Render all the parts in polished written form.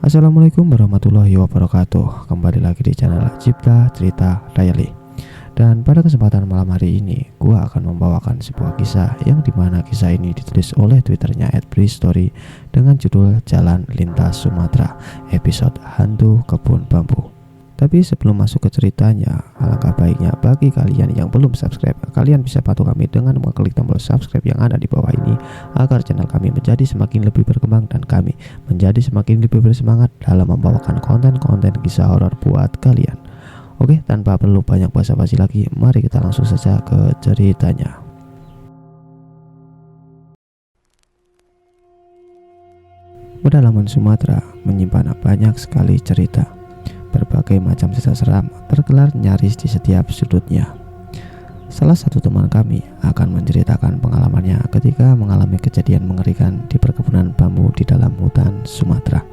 Assalamualaikum warahmatullahi wabarakatuh. Kembali lagi di channel Cipta Cerita Diary. Dan pada kesempatan malam hari ini, gua akan membawakan sebuah kisah yang dimana kisah ini ditulis oleh twitternya @bristory dengan judul Jalan Lintas Sumatera, episode Hantu Kebun Bambu. Tapi sebelum masuk ke ceritanya, alangkah baiknya bagi kalian yang belum subscribe, kalian bisa bantu kami dengan mengklik tombol subscribe yang ada di bawah ini agar channel kami menjadi semakin lebih berkembang dan kami menjadi semakin lebih bersemangat dalam membawakan konten-konten kisah horor buat kalian. Oke, tanpa perlu banyak basa-basi lagi, mari kita langsung saja ke ceritanya. Pedalaman Sumatera menyimpan banyak sekali cerita. Berbagai macam kisah seram tergelar nyaris di setiap sudutnya. Salah satu teman kami akan menceritakan pengalamannya ketika mengalami kejadian mengerikan di perkebunan bambu di dalam hutan Sumatera.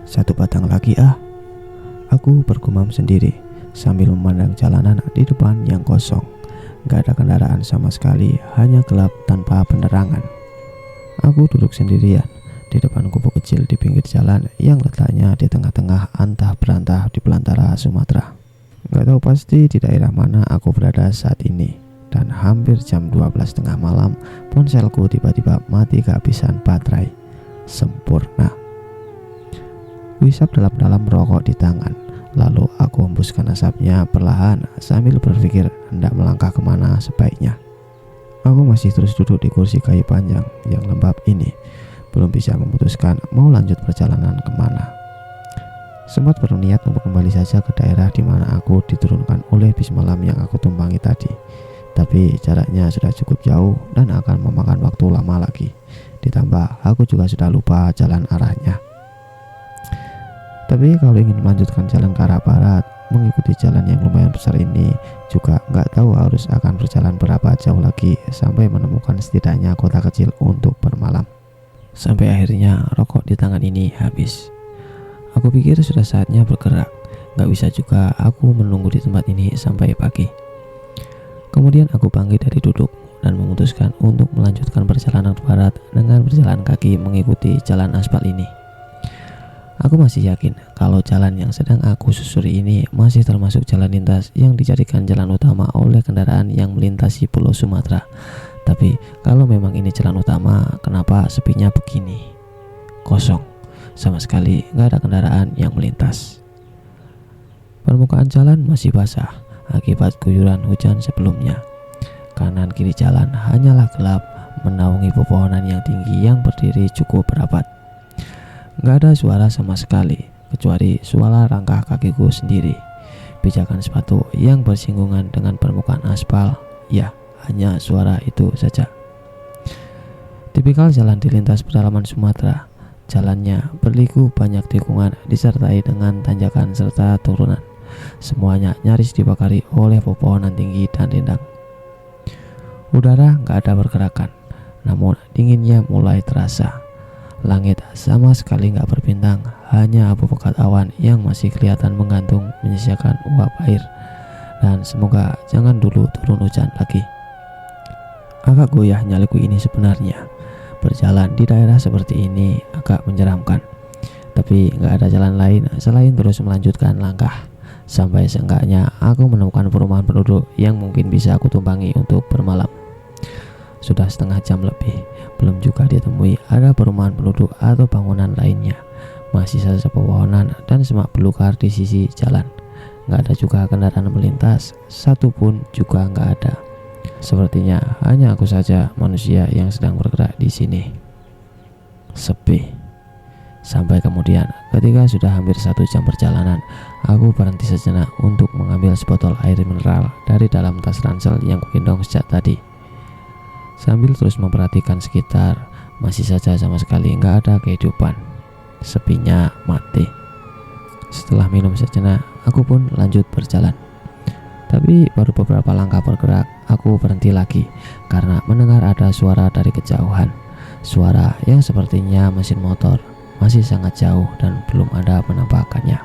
Satu batang lagi aku bergumam sendiri sambil memandang jalanan di depan yang kosong. Gak ada kendaraan sama sekali, hanya gelap tanpa penerangan. Aku duduk sendirian di depan gubuk kecil di pinggir jalan yang letaknya di tengah-tengah antah berantah di belantara Sumatera. Gak tahu pasti di daerah mana aku berada saat ini. Dan hampir jam 12 tengah malam, ponselku tiba-tiba mati kehabisan baterai. Sempurna. Kuhisap dalam-dalam rokok di tangan. Lalu aku hembuskan asapnya perlahan sambil berpikir hendak melangkah kemana sebaiknya. Aku masih terus duduk di kursi kayu panjang yang lembab ini, belum bisa memutuskan mau lanjut perjalanan kemana. Sempat berniat untuk kembali saja ke daerah di mana aku diturunkan oleh bis malam yang aku tumpangi tadi. Tapi jaraknya sudah cukup jauh dan akan memakan waktu lama lagi. Ditambah aku juga sudah lupa jalan arahnya. Tapi kalau ingin melanjutkan jalan ke arah barat, mengikuti jalan yang lumayan besar ini, juga nggak tahu harus akan berjalan berapa jauh lagi sampai menemukan setidaknya kota kecil untuk bermalam. Sampai akhirnya rokok di tangan ini habis. Aku pikir sudah saatnya bergerak. Gak bisa juga aku menunggu di tempat ini sampai pagi. Kemudian aku bangkit dari duduk dan memutuskan untuk melanjutkan perjalanan ke barat dengan berjalan kaki mengikuti jalan aspal ini. Aku masih yakin kalau jalan yang sedang aku susuri ini masih termasuk jalan lintas yang dijadikan jalan utama oleh kendaraan yang melintasi Pulau Sumatera. Tapi kalau memang ini jalan utama, kenapa sepinya begini? Kosong, sama sekali gak ada kendaraan yang melintas. Permukaan jalan masih basah akibat guyuran hujan sebelumnya. Kanan kiri jalan hanyalah gelap menaungi pepohonan yang tinggi yang berdiri cukup rapat. Gak ada suara sama sekali kecuali suara langkah kakiku sendiri. Pijakan sepatu yang bersinggungan dengan permukaan aspal, ya, hanya suara itu saja. Tipikal jalan di lintas pedalaman Sumatera. Jalannya berliku banyak tikungan disertai dengan tanjakan serta turunan. Semuanya nyaris dibakari oleh pepohonan tinggi dan rindang. Udara gak ada pergerakan, namun dinginnya mulai terasa. Langit sama sekali gak berbintang, hanya abu pekat awan yang masih kelihatan menggantung menyisakan uap air. Dan semoga jangan dulu turun hujan lagi. Agak goyah nyaliku ini sebenarnya. Berjalan di daerah seperti ini agak menyeramkan. Tapi gak ada jalan lain selain terus melanjutkan langkah. Sampai seenggaknya aku menemukan perumahan penduduk yang mungkin bisa aku tumpangi untuk bermalam. Sudah setengah jam lebih, belum juga ditemui ada perumahan penduduk atau bangunan lainnya. Masih saja pepohonan dan semak belukar di sisi jalan. Gak ada juga kendaraan melintas, satu pun juga gak ada. Sepertinya hanya aku saja manusia yang sedang bergerak di sini. Sepi. Sampai kemudian ketika sudah hampir 1 jam perjalanan, aku berhenti sejenak untuk mengambil sebotol air mineral dari dalam tas ransel yang kugendong sejak tadi. Sambil terus memperhatikan sekitar, masih saja sama sekali nggak ada kehidupan. Sepinya mati. Setelah minum sejenak, aku pun lanjut berjalan. Tapi baru beberapa langkah bergerak, aku berhenti lagi karena mendengar ada suara dari kejauhan. Suara yang sepertinya mesin motor, masih sangat jauh dan belum ada penampakannya.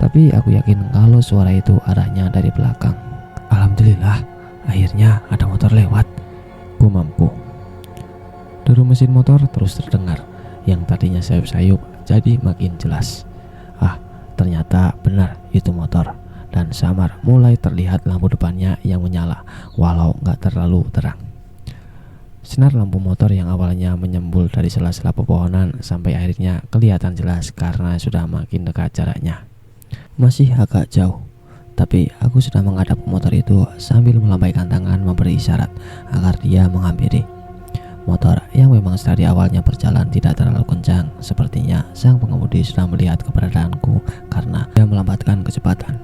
Tapi aku yakin kalau suara itu arahnya dari belakang. Alhamdulillah, akhirnya ada motor lewat, gumamku. Deru mesin motor terus terdengar yang tadinya sayup-sayup jadi makin jelas. Ah, ternyata benar itu motor. Dan samar mulai terlihat lampu depannya yang menyala, walau nggak terlalu terang. Sinar lampu motor yang awalnya menyembul dari sela-sela pepohonan sampai akhirnya kelihatan jelas karena sudah makin dekat jaraknya. Masih agak jauh, tapi aku sudah menghadap ke motor itu sambil melambaikan tangan memberi isyarat agar dia menghampiri. Motor yang memang dari awalnya berjalan tidak terlalu kencang, sepertinya sang pengemudi sudah melihat keberadaanku karena dia melambatkan kecepatan.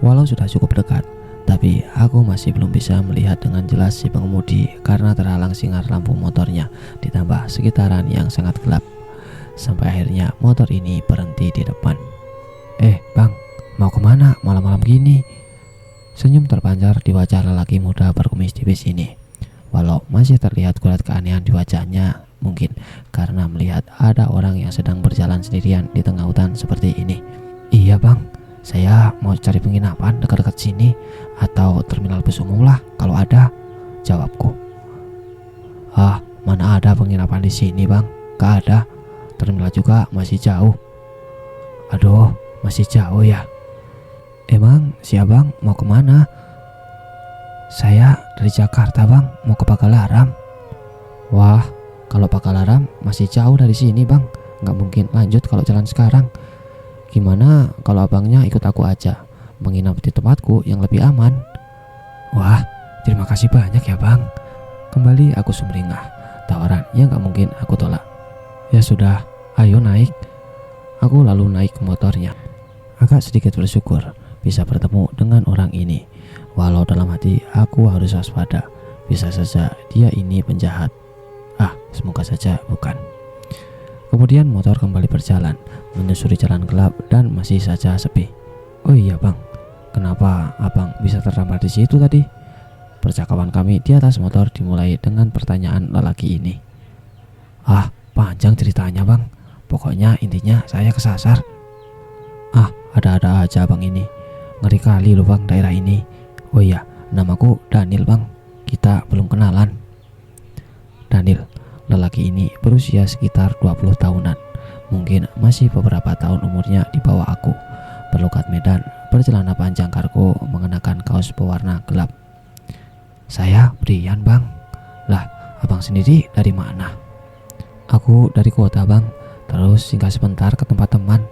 Walau sudah cukup dekat, tapi aku masih belum bisa melihat dengan jelas si pengemudi karena terhalang sinar lampu motornya ditambah sekitaran yang sangat gelap. Sampai akhirnya motor ini berhenti di depan. Bang, mau kemana malam-malam gini? Senyum terpancar di wajah lelaki muda berkumis tipis ini. Walau masih terlihat kulit keanehan di wajahnya, mungkin karena melihat ada orang yang sedang berjalan sendirian di tengah hutan seperti ini. Iya bang, saya mau cari penginapan dekat-dekat sini atau terminal bus umum lah kalau ada, jawabku. Ah, mana ada penginapan di sini bang, gak ada. Terminal juga masih jauh. Aduh, masih jauh ya. Emang si abang mau kemana? Saya dari Jakarta bang, mau ke Pagalaram. Wah, kalau Pagalaram masih jauh dari sini bang, gak mungkin lanjut kalau jalan sekarang. Gimana kalau abangnya ikut aku aja, menginap di tempatku yang lebih aman? Wah, terima kasih banyak ya bang. Kembali aku sumringah, tawaran yang gak mungkin aku tolak. Ya sudah, ayo naik. Aku lalu naik ke motornya. Agak sedikit bersyukur bisa bertemu dengan orang ini. Walau dalam hati aku harus waspada, bisa saja dia ini penjahat. Ah, semoga saja bukan. Kemudian motor kembali berjalan, menyusuri jalan gelap dan masih saja sepi. Oh iya bang, kenapa abang bisa terdampar di situ tadi? Percakapan kami di atas motor dimulai dengan pertanyaan lelaki ini. Ah, panjang ceritanya bang. Pokoknya intinya saya kesasar. Ah, ada-ada aja bang ini. Ngeri kali loh bang daerah ini. Oh iya, namaku Daniel bang. Kita belum kenalan. Daniel, lelaki ini berusia sekitar 20 tahunan. Mungkin masih beberapa tahun umurnya di bawah aku. Berlogat Medan, bercelana panjang kargo, mengenakan kaos berwarna gelap. Saya Brian bang. Lah, abang sendiri dari mana? Aku dari kota bang. Terus singgah sebentar ke tempat teman,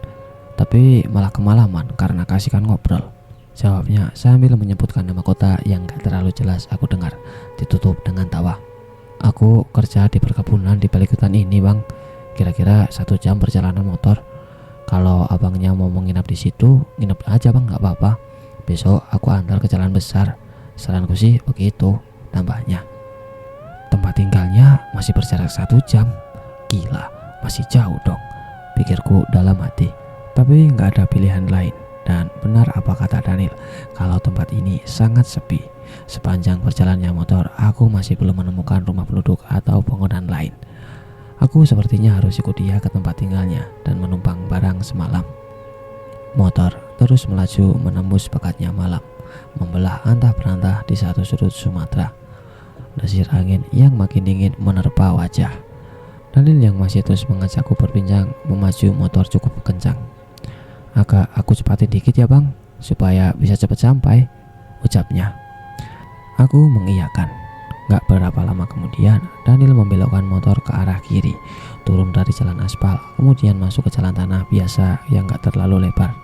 tapi malah kemalaman karena kasihkan ngobrol, jawabnya sambil menyebutkan nama kota yang gak terlalu jelas aku dengar, ditutup dengan tawa. Aku kerja di perkebunan di balik hutan ini bang, kira-kira 1 jam perjalanan motor. Kalau abangnya mau menginap di situ, nginep aja bang, gak apa-apa. Besok aku antar ke jalan besar. Saranku sih begitu, tambahnya. Tempat tinggalnya masih berjarak 1 jam. Gila, masih jauh dong, pikirku dalam hati. Tapi nggak ada pilihan lain. Dan benar apa kata Daniel, kalau tempat ini sangat sepi. Sepanjang perjalanannya motor, aku masih belum menemukan rumah penduduk atau bangunan lain. Aku sepertinya harus ikut dia ke tempat tinggalnya dan menumpang barang semalam. Motor terus melaju menembus pekatnya malam, membelah antah-berantah di satu sudut Sumatera. Desir angin yang makin dingin menerpa wajah. Daniel yang masih terus mengajakku berbincang memaju motor cukup kencang. Agak aku cepatin dikit ya bang, supaya bisa cepat sampai, ucapnya. Aku mengiyakan. Gak berapa lama kemudian, Daniel membelokkan motor ke arah kiri, turun dari jalan aspal, kemudian masuk ke jalan tanah biasa yang gak terlalu lebar.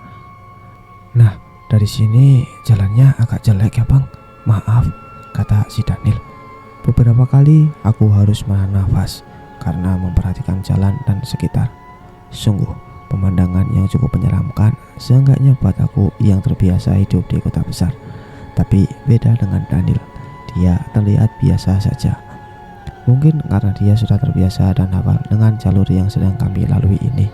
Nah, dari sini jalannya agak jelek ya bang, maaf, kata si Daniel. Beberapa kali aku harus menahan nafas karena memperhatikan jalan dan sekitar. Sungguh pemandangan yang cukup menyeramkan, seenggaknya buat aku yang terbiasa hidup di kota besar. Tapi beda dengan Daniel, dia terlihat biasa saja. Mungkin karena dia sudah terbiasa dan hafal dengan jalur yang sedang kami lalui ini.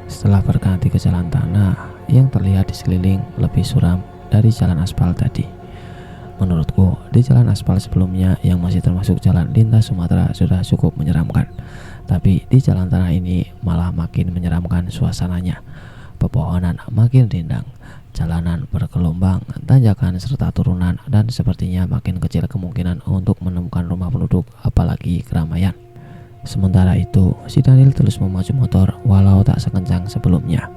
Setelah berganti ke jalan tanah yang terlihat di sekeliling lebih suram dari jalan aspal tadi. Menurutku, di jalan aspal sebelumnya yang masih termasuk jalan lintas Sumatera sudah cukup menyeramkan. Tapi di jalan tanah ini malah makin menyeramkan suasananya. Pepohonan makin rindang, jalanan bergelombang, tanjakan serta turunan, dan sepertinya makin kecil kemungkinan untuk menemukan rumah penduduk apalagi keramaian. Sementara itu, si Daniel terus memacu motor walau tak sekencang sebelumnya.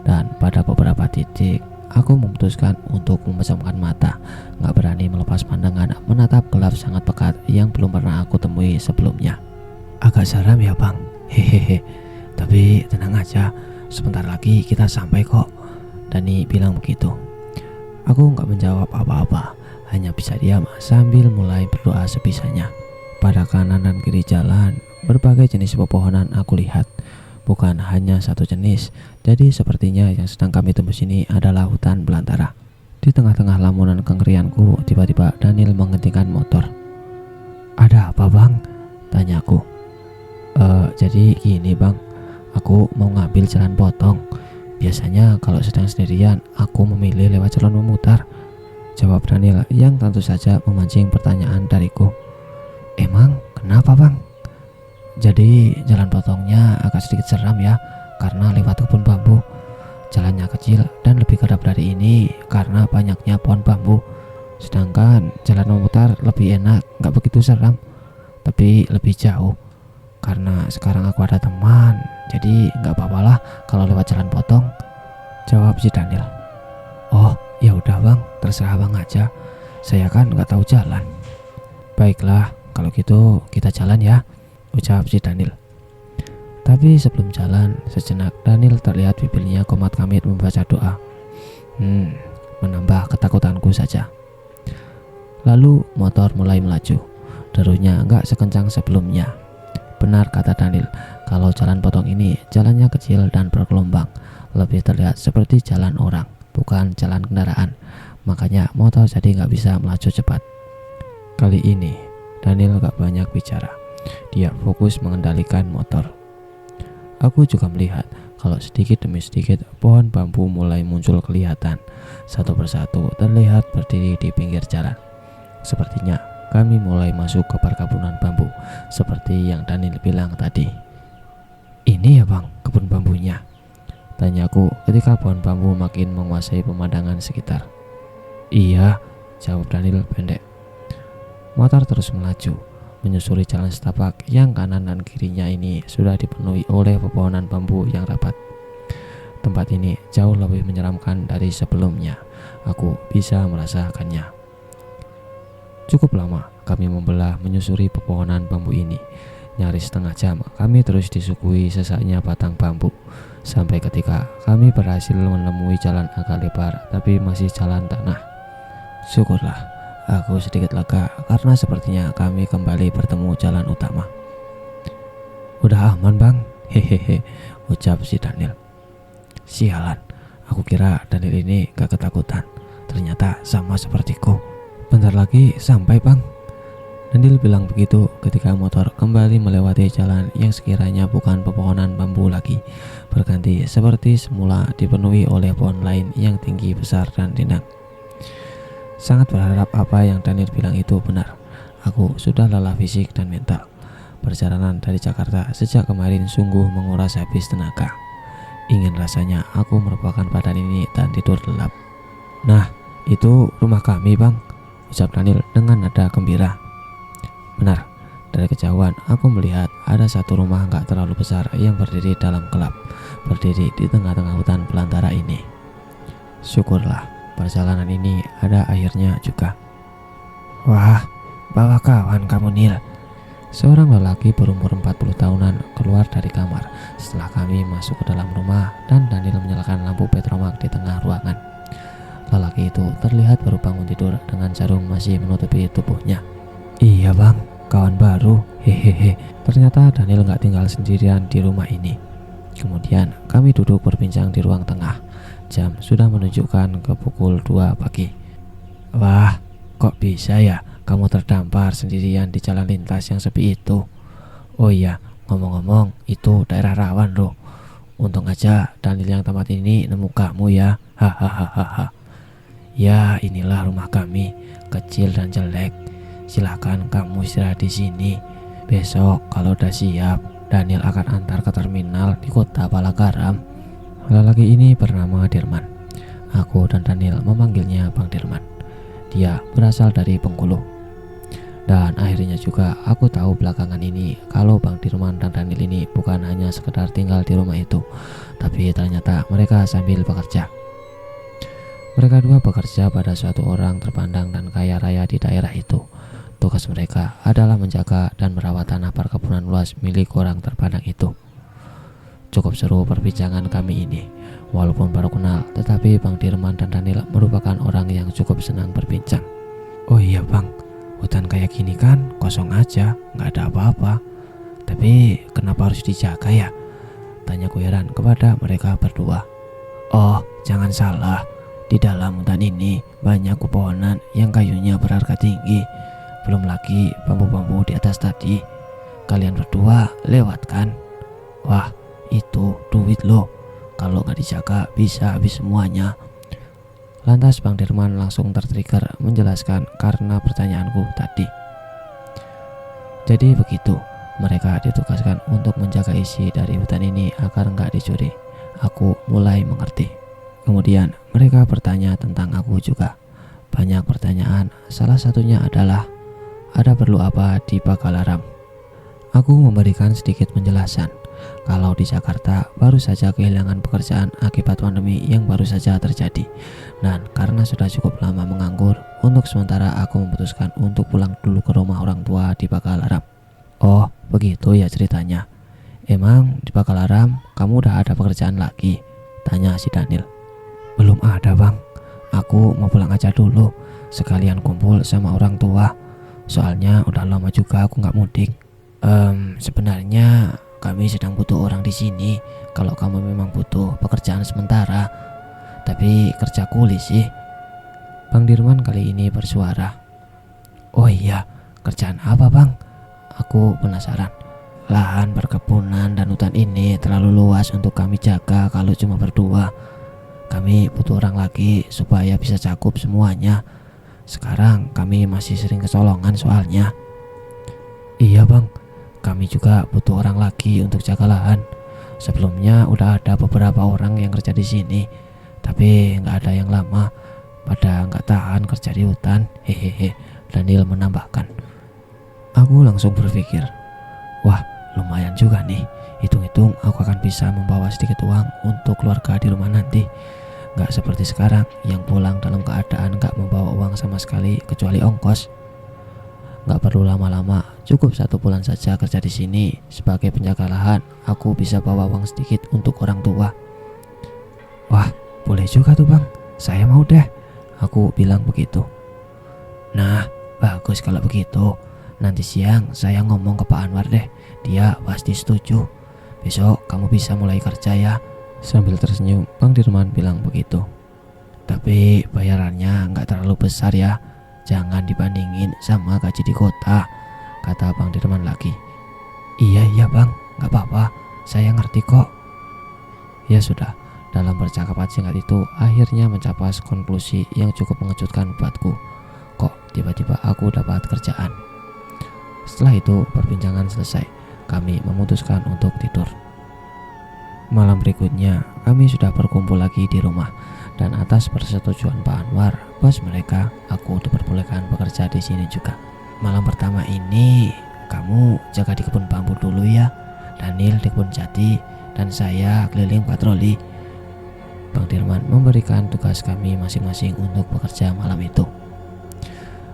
Dan pada beberapa titik, aku memutuskan untuk memejamkan mata, gak berani melepas pandangan menatap gelap sangat pekat yang belum pernah aku temui sebelumnya. Agak seram ya bang, hehehe. Tapi tenang aja, sebentar lagi kita sampai kok. Dani bilang begitu. Aku gak menjawab apa-apa, hanya bisa diam sambil mulai berdoa sebisanya. Pada kanan dan kiri jalan, berbagai jenis pepohonan aku lihat. Bukan hanya satu jenis, jadi sepertinya yang sedang kami tembus ini adalah hutan belantara. Di tengah-tengah lamunan kengerianku, tiba-tiba Daniel menghentikan motor. Ada apa bang? Tanyaku. Jadi gini bang, aku mau ngambil jalan potong. Biasanya kalau sedang sendirian, aku memilih lewat jalan memutar, jawab Daniel yang tentu saja memancing pertanyaan dariku. Emang kenapa bang? Jadi jalan potongnya agak sedikit seram ya, karena lewat kebun bambu. Jalannya kecil dan lebih kedap dari ini karena banyaknya pohon bambu. Sedangkan jalan memutar lebih enak, gak begitu seram, tapi lebih jauh. Karena sekarang aku ada teman, jadi gak apa-apalah kalau lewat jalan potong, jawab si Daniel. Oh ya udah bang, terserah bang aja, saya kan gak tahu jalan. Baiklah, kalau gitu kita jalan ya, ucap si Daniel. Tapi sebelum jalan, sejenak Daniel terlihat bibirnya komat-kamit membaca doa. Menambah ketakutanku saja. Lalu motor mulai melaju, derunya gak sekencang sebelumnya. Benar kata Daniel, kalau jalan potong ini jalannya kecil dan bergelombang, lebih terlihat seperti jalan orang, bukan jalan kendaraan. Makanya motor jadi gak bisa melaju cepat. Kali ini Daniel gak banyak bicara, dia fokus mengendalikan motor. Aku juga melihat kalau sedikit demi sedikit pohon bambu mulai muncul kelihatan, satu persatu terlihat berdiri di pinggir jalan. Sepertinya kami mulai masuk ke perkebunan bambu, seperti yang Daniel bilang tadi. Ini ya bang, kebun bambunya, tanyaku ketika pohon bambu makin menguasai pemandangan sekitar. Iya, jawab Daniel pendek. Motor terus melaju, menyusuri jalan setapak yang kanan dan kirinya ini sudah dipenuhi oleh pepohonan bambu yang rapat. Tempat ini jauh lebih menyeramkan dari sebelumnya, aku bisa merasakannya. Cukup lama kami membelah menyusuri pepohonan bambu ini. Nyaris setengah jam kami terus disuguhi sesaknya batang bambu, sampai ketika kami berhasil menemui jalan agak lebar tapi masih jalan tanah. Syukurlah, aku sedikit lega karena sepertinya kami kembali bertemu jalan utama. Udah aman bang, hehehe, ucap si Daniel. Sialan, aku kira Daniel ini gak ketakutan, ternyata sama sepertiku. Bentar lagi sampai bang, Daniel bilang begitu ketika motor kembali melewati jalan yang sekiranya bukan pepohonan bambu lagi, berganti seperti semula dipenuhi oleh pohon lain yang tinggi, besar dan rindang. Sangat berharap apa yang Daniel bilang itu benar. Aku sudah lelah fisik dan mental. Perjalanan dari Jakarta sejak kemarin sungguh menguras habis tenaga. Ingin rasanya aku merupakan badan ini dan tidur lelap. Nah, itu rumah kami bang, ucap Daniel dengan nada gembira. Benar, dari kejauhan aku melihat ada satu rumah gak terlalu besar yang berdiri dalam gelap, berdiri di tengah-tengah hutan belantara ini. Syukurlah, perjalanan ini ada akhirnya juga. Wah, bawa kawan kamu Nil. Seorang lelaki berumur 40 tahunan keluar dari kamar setelah kami masuk ke dalam rumah dan Daniel menyalakan lampu petromak di tengah ruangan. Lelaki itu terlihat baru bangun tidur dengan jarum masih menutupi tubuhnya. Iya bang, kawan baru, hehehe. Ternyata Daniel gak tinggal sendirian di rumah ini. Kemudian kami duduk berbincang di ruang tengah. Jam sudah menunjukkan ke pukul 2 pagi. Wah, kok bisa ya kamu terdampar sendirian di jalan lintas yang sepi itu? Oh iya, ngomong-ngomong itu daerah rawan loh. Untung aja Daniel yang tamat ini nemu kamu ya, hahaha. Ya inilah rumah kami, kecil dan jelek. Silahkan kamu istirahat di sini. Besok kalau udah siap, Daniel akan antar ke terminal di kota Palagaram. Lelaki ini bernama Dirman. Aku dan Daniel memanggilnya Bang Dirman. Dia berasal dari Bengkulu. Dan akhirnya juga aku tahu belakangan ini kalau Bang Dirman dan Daniel ini bukan hanya sekedar tinggal di rumah itu, tapi ternyata mereka sambil bekerja. Mereka dua bekerja pada suatu orang terpandang dan kaya raya di daerah itu. Tugas mereka adalah menjaga dan merawat tanah perkebunan luas milik orang terpandang itu. Cukup seru perbincangan kami ini. Walaupun baru kenal, tetapi Bang Dirman dan Daniel merupakan orang yang cukup senang berbincang. Oh iya Bang, hutan kayak gini kan kosong aja, nggak ada apa-apa. Tapi kenapa harus dijaga ya? Tanyaku heran kepada mereka berdua. Oh, jangan salah. Di dalam hutan ini banyak pepohonan yang kayunya berharga tinggi. Belum lagi bambu-bambu di atas tadi. Kalian berdua lewat kan? Wah, itu duit loh. Kalau nggak dijaga bisa habis semuanya. Lantas Bang Dirman langsung tertrigger menjelaskan karena pertanyaanku tadi. Jadi begitu, mereka ditugaskan untuk menjaga isi dari hutan ini agar nggak dicuri. Aku mulai mengerti. Kemudian mereka bertanya tentang aku juga. Banyak pertanyaan, salah satunya adalah ada perlu apa di Pagalaram. Aku memberikan sedikit penjelasan. Kalau di Jakarta baru saja kehilangan pekerjaan akibat pandemi yang baru saja terjadi. Dan karena sudah cukup lama menganggur, untuk sementara aku memutuskan untuk pulang dulu ke rumah orang tua di Pagalaram. Oh, begitu ya ceritanya. Emang di Pagalaram kamu udah ada pekerjaan lagi? Tanya si Daniel. Belum ada Bang, aku mau pulang aja dulu, sekalian kumpul sama orang tua. Soalnya udah lama juga aku nggak mudik. Sebenarnya kami sedang butuh orang di sini. Kalau kamu memang butuh pekerjaan sementara, tapi kerja kuli sih. Bang Dirman kali ini bersuara. Oh iya, kerjaan apa Bang? Aku penasaran. Lahan perkebunan dan hutan ini terlalu luas untuk kami jaga kalau cuma berdua. Kami butuh orang lagi supaya bisa cakup semuanya. Sekarang kami masih sering kecolongan soalnya. Iya Bang, kami juga butuh orang lagi untuk jaga lahan. Sebelumnya udah ada beberapa orang yang kerja di sini, tapi nggak ada yang lama. Pada nggak tahan kerja di hutan. Hehehe, Daniel menambahkan. Aku langsung berpikir, wah lumayan juga nih. Hitung-hitung aku akan bisa membawa sedikit uang untuk keluarga di rumah nanti. Gak seperti sekarang yang pulang dalam keadaan gak membawa uang sama sekali kecuali ongkos. Gak perlu lama-lama, cukup 1 bulan saja kerja di sini sebagai penjaga lahan. Aku bisa bawa uang sedikit untuk orang tua. Wah, boleh juga tuh Bang, saya mau deh. Aku bilang begitu. Nah, bagus kalau begitu. Nanti siang saya ngomong ke Pak Anwar deh, dia pasti setuju. Besok kamu bisa mulai kerja ya. Sambil tersenyum, Bang Dirman bilang begitu. Tapi bayarannya nggak terlalu besar ya. Jangan dibandingin sama gaji di kota, kata Bang Dirman lagi. Iya Bang, nggak apa-apa, saya ngerti kok. Ya sudah, dalam percakapan singkat itu akhirnya mencapai konklusi yang cukup mengejutkan buatku. Kok tiba-tiba aku dapat kerjaan? Setelah itu perbincangan selesai. Kami memutuskan untuk tidur. Malam berikutnya kami sudah berkumpul lagi di rumah, dan atas persetujuan Pak Anwar, bos mereka, aku diperbolehkan bekerja di sini juga. Malam pertama ini kamu jaga di kebun bambu dulu ya, Daniel di kebun jati, dan saya keliling patroli. Bang Dirman memberikan tugas kami masing-masing untuk bekerja malam itu.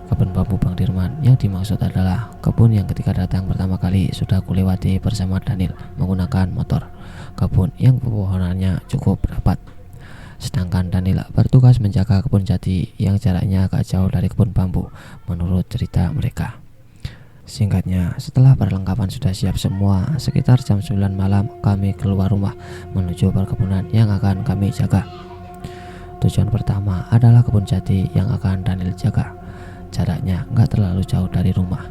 Kebun bambu Bang Dirman yang dimaksud adalah kebun yang ketika datang pertama kali sudah kulewati bersama Daniel menggunakan motor. Kebun yang pepohonannya cukup rapat. Sedangkan Daniel bertugas menjaga kebun jati yang jaraknya agak jauh dari kebun bambu menurut cerita mereka. Singkatnya, setelah perlengkapan sudah siap semua, sekitar jam 9 malam kami keluar rumah menuju perkebunan yang akan kami jaga. Tujuan pertama adalah kebun jati yang akan Daniel jaga. Jaraknya nggak terlalu jauh dari rumah.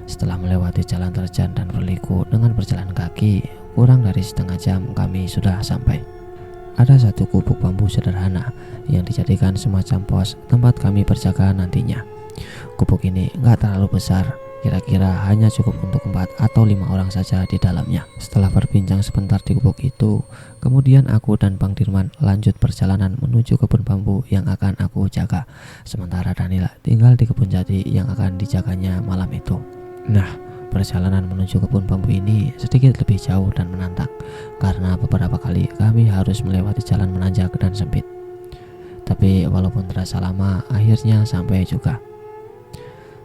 Setelah melewati jalan terjal dan berliku dengan berjalan kaki, kurang dari setengah jam kami sudah sampai. Ada satu gubuk bambu sederhana yang dijadikan semacam pos tempat kami berjaga nantinya. Gubuk ini nggak terlalu besar, Kira-kira hanya cukup untuk 4 atau 5 orang saja di dalamnya. Setelah berbincang sebentar di gubuk itu, kemudian aku dan Bang Dirman lanjut perjalanan menuju kebun bambu yang akan aku jaga. Sementara Danila tinggal di kebun jati yang akan dijaganya malam itu. Nah, perjalanan menuju kebun bambu ini sedikit lebih jauh dan menantang, karena beberapa kali kami harus melewati jalan menanjak dan sempit. Tapi walaupun terasa lama, akhirnya sampai juga.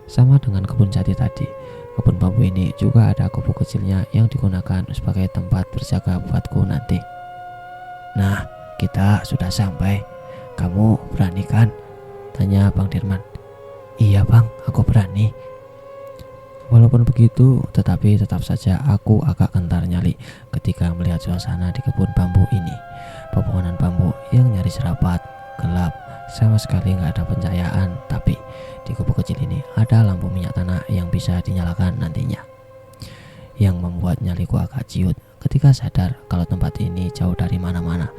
Sama dengan kebun jati tadi, kebun bambu ini juga ada gubuk kecilnya yang digunakan sebagai tempat berjaga buatku nanti. Nah, kita sudah sampai. Kamu berani kan? Tanya Bang Dirman. Iya bang, aku berani. Walaupun begitu, tetapi tetap saja aku agak gentar nyali ketika melihat suasana di kebun bambu ini. Pepohonan bambu yang nyaris rapat, gelap, sama sekali nggak ada pencahayaan. Tapi di gubuk kecil ini ada lampu minyak tanah yang bisa dinyalakan nantinya, yang membuat nyaliku agak ciut ketika sadar kalau tempat ini jauh dari mana-mana,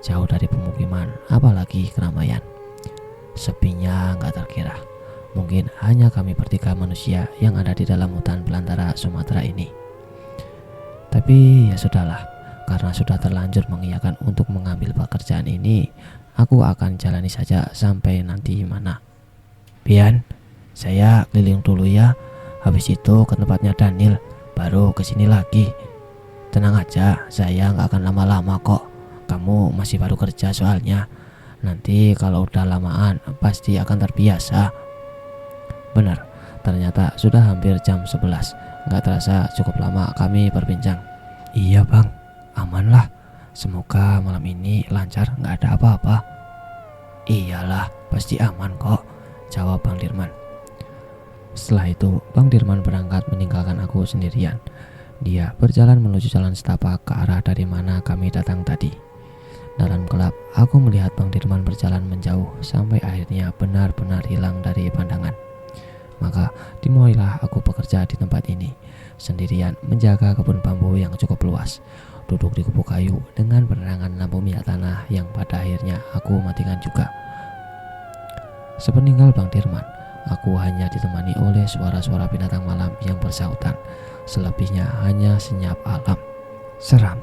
jauh dari pemukiman, apalagi keramaian. Sepinya nggak terkira. Mungkin hanya kami bertiga manusia yang ada di dalam hutan belantara Sumatera ini. Tapi ya sudahlah, karena sudah terlanjur mengiyakan untuk mengambil pekerjaan ini, aku akan jalani saja sampai nanti mana. Pian, saya keliling dulu ya. Habis itu ke tempatnya Daniel, baru kesini lagi. Tenang aja, saya nggak akan lama-lama kok. Kamu masih baru kerja soalnya. Nanti kalau udah lamaan pasti akan terbiasa. Benar, ternyata sudah hampir jam 11. Nggak terasa cukup lama kami berbincang. Iya bang, aman lah. Semoga malam ini lancar, nggak ada apa-apa. Iyalah, pasti aman kok, jawab Bang Dirman. Setelah itu, Bang Dirman berangkat meninggalkan aku sendirian. Dia berjalan menuju jalan setapak ke arah dari mana kami datang tadi. Dalam gelap, aku melihat Bang Dirman berjalan menjauh sampai akhirnya benar-benar hilang dari pandangan. Maka dimulailah aku bekerja di tempat ini, sendirian menjaga kebun bambu yang cukup luas, duduk di gubuk kayu dengan penerangan lampu minyak tanah yang pada akhirnya aku matikan juga. Sepeninggal Bang Dirman, aku hanya ditemani oleh suara-suara binatang malam yang bersautan. Selebihnya hanya senyap alam. Seram.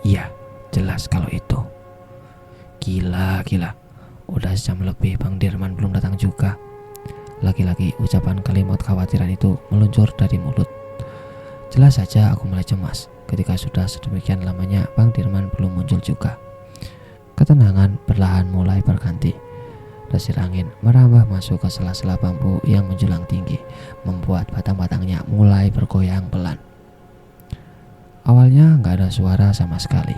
Iya, jelas kalau itu. Gila. Udah sejam lebih Bang Dirman belum datang juga. Lagi-lagi ucapan kalimat khawatiran itu meluncur dari mulut. Jelas saja aku mulai cemas ketika sudah sedemikian lamanya Bang Dirman belum muncul juga. Ketenangan perlahan mulai berganti. Desir angin merambah masuk ke sela-sela bambu yang menjulang tinggi, membuat batang-batangnya mulai bergoyang pelan. Awalnya nggak ada suara sama sekali.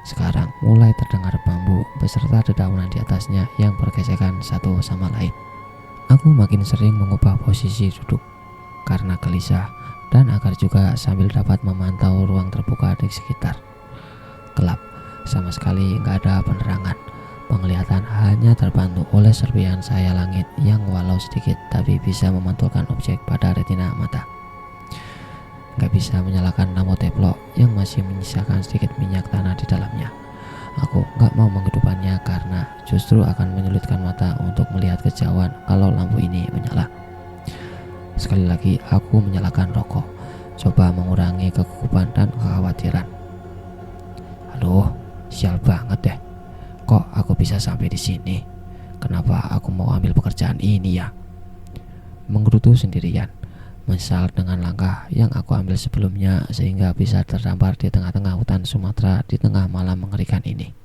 Sekarang mulai terdengar bambu beserta dedaunan di atasnya yang bergesekan satu sama lain. Aku makin sering mengubah posisi duduk karena gelisah dan agar juga sambil dapat memantau ruang terbuka di sekitar. Gelap, sama sekali nggak ada penerangan. Penglihatan hanya terbantu oleh serpihan cahaya langit yang walau sedikit tapi bisa memantulkan objek pada retina mata. Nggak bisa menyalakan lampu teplok yang masih menyisakan sedikit minyak tanah di dalamnya. Aku nggak mau menghidupannya karena justru akan menyulitkan mata untuk melihat kejauhan kalau lampu ini menyala. Sekali lagi aku menyalakan rokok, coba mengurangi kegugupan dan kekhawatiran. Aduh, sial banget deh. Kok aku bisa sampai di sini? Kenapa aku mau ambil pekerjaan ini ya? Menggerutu sendirian, menyesal dengan langkah yang aku ambil sebelumnya sehingga bisa terdampar di tengah-tengah hutan Sumatera di tengah malam mengerikan ini.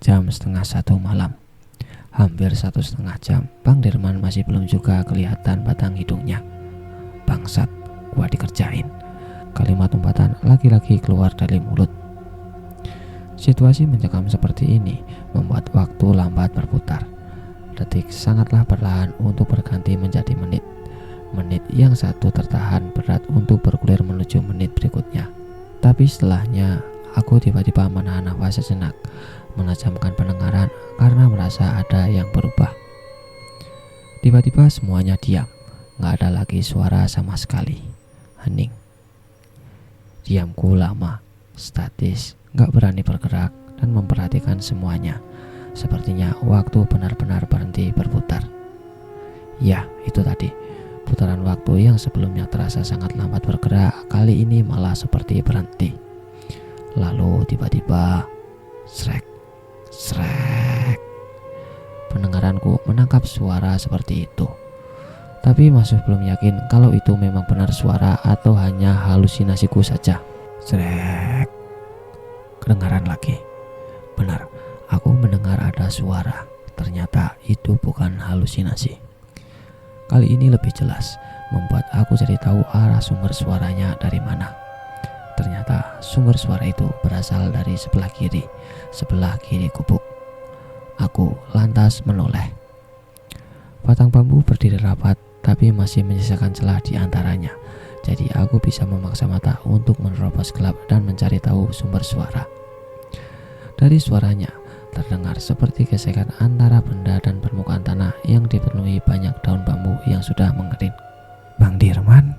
Jam 12:30 malam. Hampir 1,5 jam Bang Dirman masih belum juga kelihatan batang hidungnya. Bangsat, gua dikerjain. Kalimat umpatan lagi-lagi keluar dari mulut. Situasi mencekam seperti ini membuat waktu lambat berputar. Detik sangatlah perlahan untuk berganti menjadi menit. Menit yang satu tertahan berat untuk bergulir menuju menit berikutnya. Tapi setelahnya aku tiba-tiba menahan nafas sejenak, menajamkan pendengaran karena merasa ada yang berubah. Tiba-tiba semuanya diam, gak ada lagi suara sama sekali. Hening. Diamku lama, statis, gak berani bergerak dan memperhatikan semuanya. Sepertinya waktu benar-benar berhenti berputar. Ya, itu tadi. Putaran waktu yang sebelumnya terasa sangat lambat bergerak, kali ini malah seperti berhenti. Lalu tiba-tiba, srek, srek. Pendengaranku menangkap suara seperti itu. Tapi masih belum yakin kalau itu memang benar suara atau hanya halusinasiku saja. Srek. Kedengaran lagi. Benar, aku mendengar ada suara. Ternyata itu bukan halusinasi. Kali ini lebih jelas, membuat aku jadi tahu arah sumber suaranya dari mana. Ternyata sumber suara itu berasal dari sebelah kiri gubuk. Aku lantas menoleh. Batang bambu berdiri rapat, tapi masih menyisakan celah di antaranya. Jadi aku bisa memaksa mata untuk menerobos gelap dan mencari tahu sumber suara. Dari suaranya terdengar seperti gesekan antara benda dan permukaan tanah yang dipenuhi banyak daun bambu yang sudah mengering. Bang Dirman.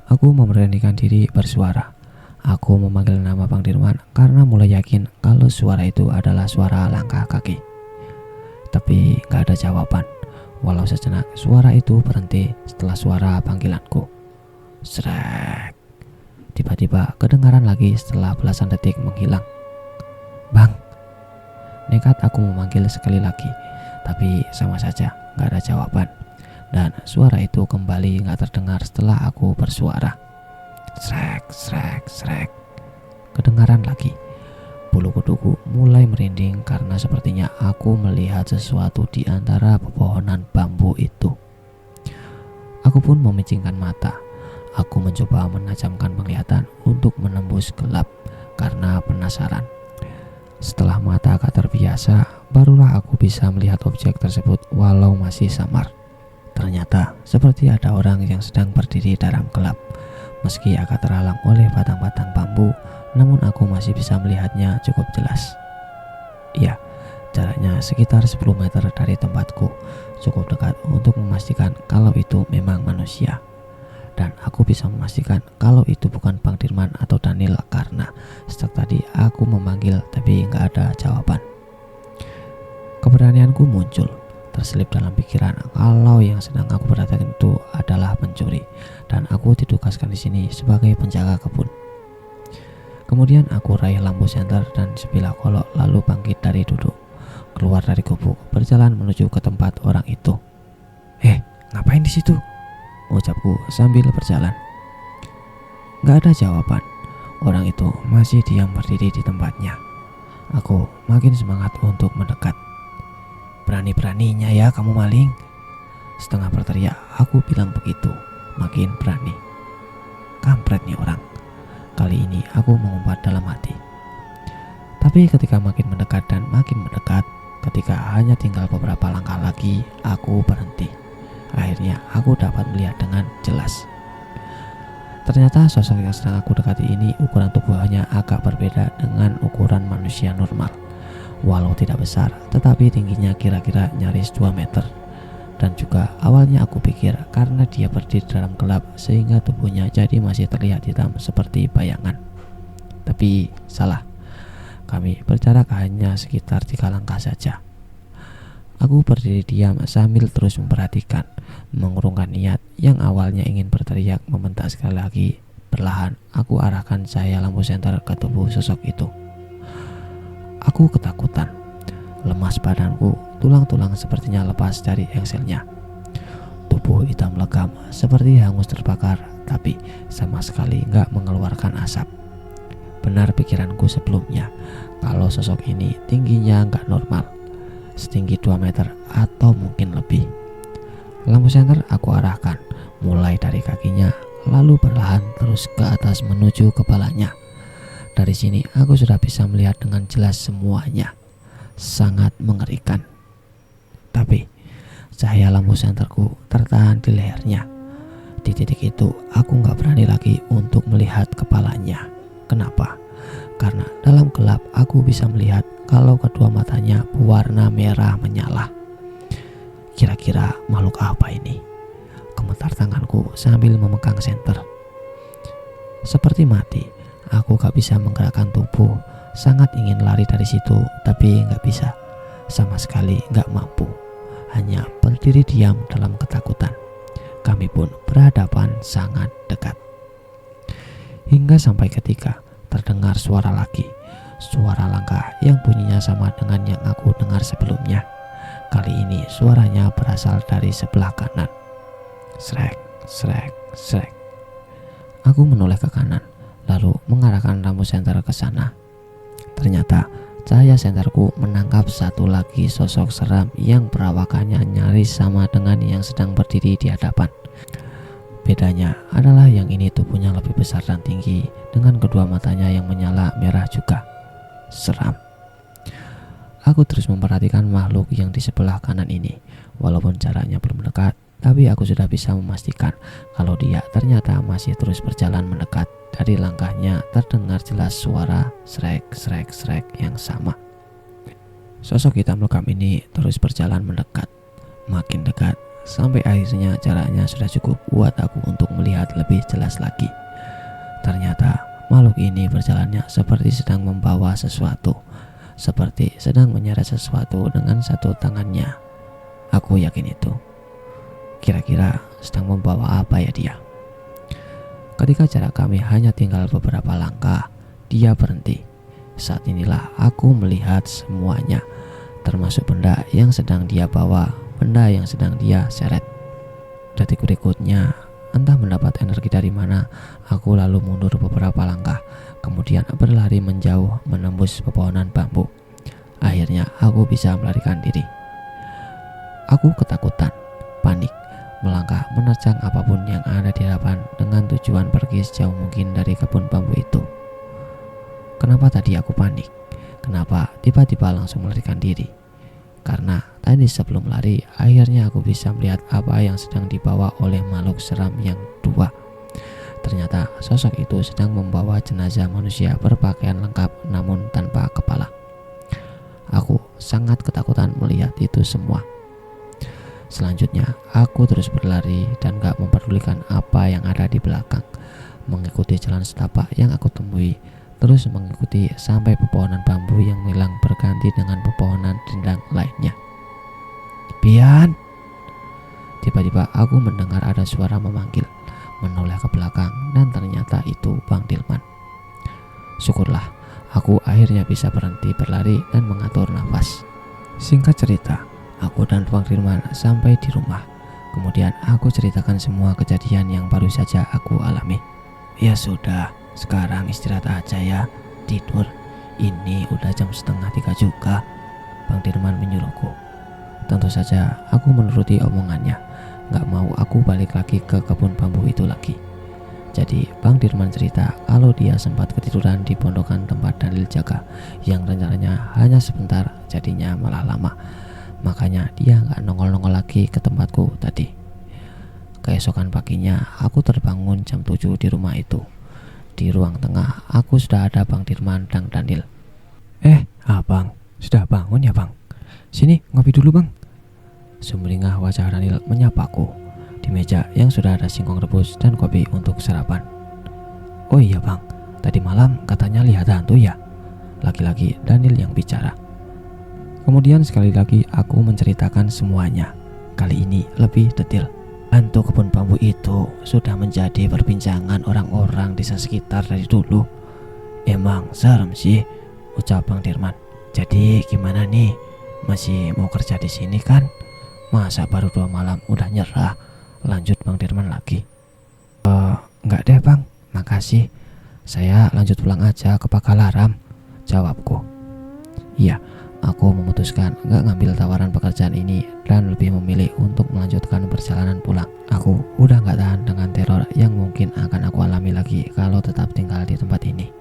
Aku memberanikan diri bersuara. Aku memanggil nama Bang Dirman karena mulai yakin kalau suara itu adalah suara langkah kaki. Tapi gak ada jawaban. Walau sejenak suara itu berhenti setelah suara panggilanku. Srek. Tiba-tiba kedengaran lagi setelah belasan detik menghilang. Bang. Nekat aku memanggil sekali lagi, tapi sama saja gak ada jawaban. Dan suara itu kembali gak terdengar setelah aku bersuara. Srek, srek, srek. Kedengaran lagi. Bulu kuduku mulai merinding karena sepertinya aku melihat sesuatu di antara pepohonan bambu itu. Aku pun memicingkan mata. Aku mencoba menajamkan penglihatan untuk menembus gelap karena penasaran. Setelah mata agak terbiasa, barulah aku bisa melihat objek tersebut walau masih samar. Ternyata seperti ada orang yang sedang berdiri dalam gelap. Meski agak terhalang oleh batang-batang bambu, namun aku masih bisa melihatnya cukup jelas. Ya, jaraknya sekitar 10 meter dari tempatku, cukup dekat untuk memastikan kalau itu memang manusia. Dan aku bisa memastikan kalau itu bukan Bang Dirman atau Daniel karena sejak tadi aku memanggil tapi nggak ada jawaban. Keberanianku muncul, terselip dalam pikiran kalau yang sedang aku perhatikan itu adalah pencuri dan aku ditugaskan di sini sebagai penjaga kebun. Kemudian aku raih lampu senter dan sebilah golok lalu bangkit dari duduk, keluar dari gubuk, berjalan menuju ke tempat orang itu. Ngapain di situ? Ucapku sambil berjalan. Gak ada jawaban. Orang itu masih diam berdiri di tempatnya. Aku makin semangat untuk mendekat. Berani-beraninya ya kamu maling. Setengah berteriak aku bilang begitu, makin berani. Kampret nih orang. Kali ini aku mengumpat dalam hati. Tapi ketika makin mendekat dan makin mendekat, ketika hanya tinggal beberapa langkah lagi, aku berhenti. Akhirnya aku dapat melihat dengan jelas. Ternyata sosok yang sedang aku dekati ini ukuran tubuhnya agak berbeda dengan ukuran manusia normal. Walau tidak besar, tetapi tingginya kira-kira nyaris 2 meter. Dan juga awalnya aku pikir karena dia berdiri dalam gelap sehingga tubuhnya jadi masih terlihat hitam seperti bayangan. Tapi salah. Kami berjarak hanya sekitar 3 langkah saja. Aku berdiri diam sambil terus memperhatikan, mengurungkan niat yang awalnya ingin berteriak membentak sekali lagi. Perlahan aku arahkan cahaya lampu senter ke tubuh sosok itu. Aku ketakutan. Lemas badanku, tulang-tulang sepertinya lepas dari engselnya. Tubuh hitam legam seperti hangus terbakar, tapi sama sekali gak mengeluarkan asap. Benar pikiranku sebelumnya, kalau sosok ini tingginya gak normal, setinggi 2 meter atau mungkin lebih. Lampu senter aku arahkan, mulai dari kakinya, lalu perlahan terus ke atas menuju kepalanya. Dari sini aku sudah bisa melihat dengan jelas semuanya. Sangat mengerikan. Tapi cahaya lampu senterku tertahan di lehernya. Di titik itu aku gak berani lagi untuk melihat kepalanya. Kenapa? Karena dalam gelap aku bisa melihat kalau kedua matanya berwarna merah menyala. Kira-kira makhluk apa ini? Gemetar tanganku sambil memegang senter. Seperti mati, aku gak bisa menggerakkan tubuh. Sangat ingin lari dari situ, tapi gak bisa. Sama sekali gak mampu. Hanya berdiri diam dalam ketakutan. kami pun berhadapan sangat dekat. Hingga sampai ketika terdengar suara lagi, suara langkah yang bunyinya sama dengan yang aku dengar sebelumnya. Kali ini suaranya berasal dari sebelah kanan. Srek, srek, srek. Aku menoleh ke kanan, lalu mengarahkan lampu senter ke sana. Ternyata cahaya senterku menangkap satu lagi sosok seram yang perawakannya nyaris sama dengan yang sedang berdiri di hadapan. Bedanya adalah yang ini tubuhnya lebih besar dan tinggi, dengan kedua matanya yang menyala merah juga. Seram. Aku terus memperhatikan makhluk yang di sebelah kanan ini. Walaupun jaraknya belum dekat, tapi aku sudah bisa memastikan kalau dia ternyata masih terus berjalan mendekat. Dari langkahnya terdengar jelas suara srek, srek, srek yang sama. Sosok hitam legam ini terus berjalan mendekat, makin dekat, sampai akhirnya jaraknya sudah cukup buat aku untuk melihat lebih jelas lagi. Ternyata makhluk ini berjalannya seperti sedang membawa sesuatu, seperti sedang menyeret sesuatu dengan satu tangannya. Aku yakin itu. Kira-kira sedang membawa apa ya dia? Ketika jarak kami hanya tinggal beberapa langkah, dia berhenti. Saat inilah aku melihat semuanya, termasuk benda yang sedang dia bawa, benda yang sedang dia seret. Detik berikutnya, entah mendapat energi dari mana, aku lalu mundur beberapa langkah, kemudian berlari menjauh menembus pepohonan bambu. Akhirnya aku bisa melarikan diri. Aku ketakutan, panik, melangkah menerjang apapun yang ada di hadapan dengan tujuan pergi sejauh mungkin dari kebun bambu itu. Kenapa tadi aku panik? Kenapa tiba-tiba langsung melarikan diri? Karena tadi sebelum lari, akhirnya aku bisa melihat apa yang sedang dibawa oleh makhluk seram yang dua. Ternyata sosok itu sedang membawa jenazah manusia berpakaian lengkap namun tanpa kepala. Aku sangat ketakutan melihat itu semua. Selanjutnya, aku terus berlari dan gak memperdulikan apa yang ada di belakang, mengikuti jalan setapak yang aku temui, terus mengikuti sampai pepohonan bambu yang hilang berganti dengan pepohonan rindang lainnya. Pian! Tiba-tiba aku mendengar ada suara memanggil, menoleh ke belakang, dan ternyata itu Bang Dirman. Syukurlah, aku akhirnya bisa berhenti berlari dan mengatur nafas. Singkat cerita, aku dan Bang Dirman sampai di rumah. Kemudian aku ceritakan semua kejadian yang baru saja aku alami. Ya sudah, sekarang istirahat aja ya, tidur. Ini udah jam 2:30 juga, Bang Dirman menyuruhku. Tentu saja aku menuruti omongannya. Gak mau aku balik lagi ke kebun bambu itu lagi. Jadi Bang Dirman cerita kalau dia sempat ketiduran di pondokan tempat Daniel jaga, yang rencananya hanya sebentar, jadinya malah lama. Makanya dia gak nongol-nongol lagi ke tempatku tadi. Keesokan paginya aku terbangun jam 7 di rumah itu. Di ruang tengah aku sudah ada Bang Dirman dan Daniel. Abang, sudah bangun ya bang? Sini ngopi dulu bang. Sumringah wajah Daniel menyapaku. Di meja yang sudah ada singkong rebus dan kopi untuk sarapan. Oh iya bang, tadi malam katanya lihat hantu ya? Lagi-lagi Daniel yang bicara. Kemudian sekali lagi aku menceritakan semuanya. Kali ini lebih detail. Hantu kebun bambu itu sudah menjadi perbincangan orang-orang desa sekitar dari dulu. Emang serem sih, ucap Bang Dirman. Jadi gimana nih? Masih mau kerja di sini kan? Masa baru 2 malam udah nyerah? Lanjut Bang Dirman lagi. Enggak deh bang, makasih. Saya lanjut pulang aja ke Pagalaram, jawabku. Iya, aku memutuskan gak ngambil tawaran pekerjaan ini dan lebih memilih untuk melanjutkan perjalanan pulang. Aku udah gak tahan dengan teror yang mungkin akan aku alami lagi kalau tetap tinggal di tempat ini.